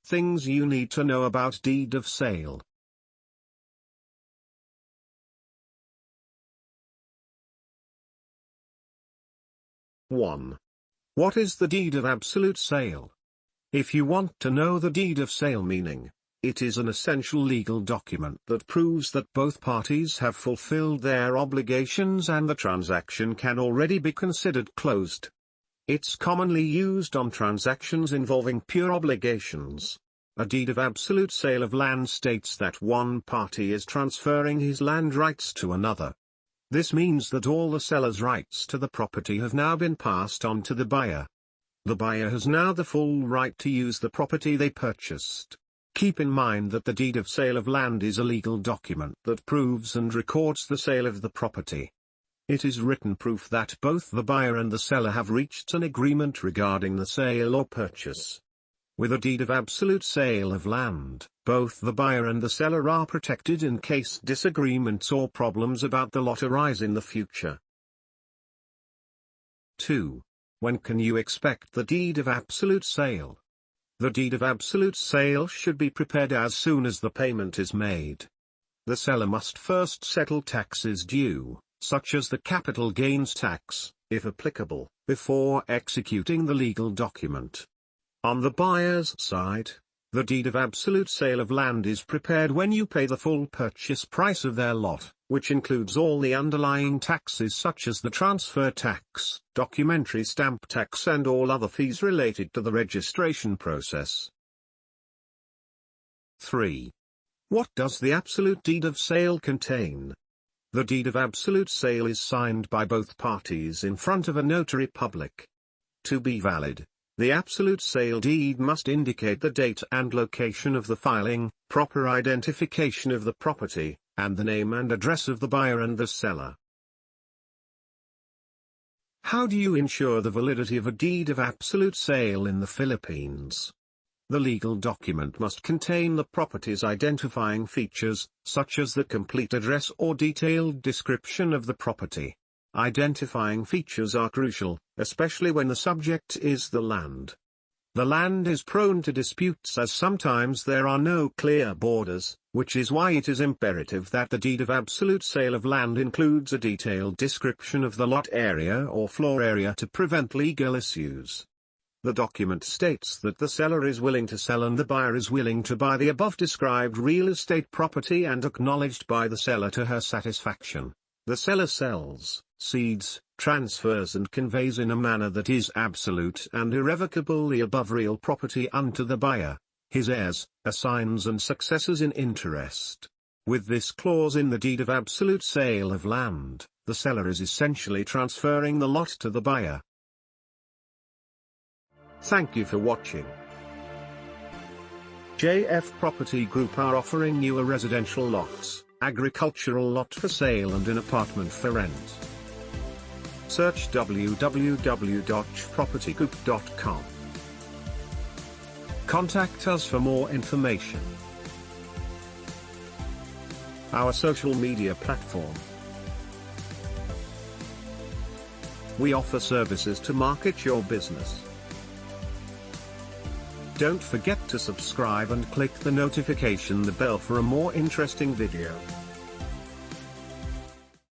Things you need to know about deed of sale. (1) What is the deed of absolute sale? If you want to know the deed of sale meaning, it is an essential legal document that proves that both parties have fulfilled their obligations and the transaction can already be considered closed. It's commonly used on transactions involving pure obligations. A deed of absolute sale of land states that one party is transferring his land rights to another. This means that all the seller's rights to the property have now been passed on to the buyer. The buyer has now the full right to use the property they purchased. Keep in mind that the deed of sale of land is a legal document that proves and records the sale of the property. It is written proof that both the buyer and the seller have reached an agreement regarding the sale or purchase. With a deed of absolute sale of land, both the buyer and the seller are protected in case disagreements or problems about the lot arise in the future. 2. When can you expect the deed of absolute sale? The deed of absolute sale should be prepared as soon as the payment is made. The seller must first settle taxes due, such as the capital gains tax, if applicable, before executing the legal document. On the buyer's side, the deed of absolute sale of land is prepared when you pay the full purchase price of their lot, which includes all the underlying taxes such as the transfer tax, documentary stamp tax and all other fees related to the registration process. 3. What does the absolute deed of sale contain? The deed of absolute sale is signed by both parties in front of a notary public. To be valid, the absolute sale deed must indicate the date and location of the filing, proper identification of the property, and the name and address of the buyer and the seller. How do you ensure the validity of a deed of absolute sale in the Philippines? The legal document must contain the property's identifying features, such as the complete address or detailed description of the property. Identifying features are crucial, especially when the subject is the land. The land is prone to disputes as sometimes there are no clear borders, which is why it is imperative that the deed of absolute sale of land includes a detailed description of the lot area or floor area to prevent legal issues. The document states that the seller is willing to sell and the buyer is willing to buy the above described real estate property and acknowledged by the seller to her satisfaction. The seller sells, cedes, transfers and conveys in a manner that is absolute and irrevocable the above real property unto the buyer, his heirs, assigns and successors in interest. With this clause in the deed of absolute sale of land, the seller is essentially transferring the lot to the buyer. Thank you for watching. JF Property Group are offering you a residential lots, agricultural lot for sale and an apartment for rent. Search www.jfpropertygroup.info. Contact us for more information. Our social media platform. We offer services to market your business. Don't forget to subscribe and click the notification bell for a more interesting video.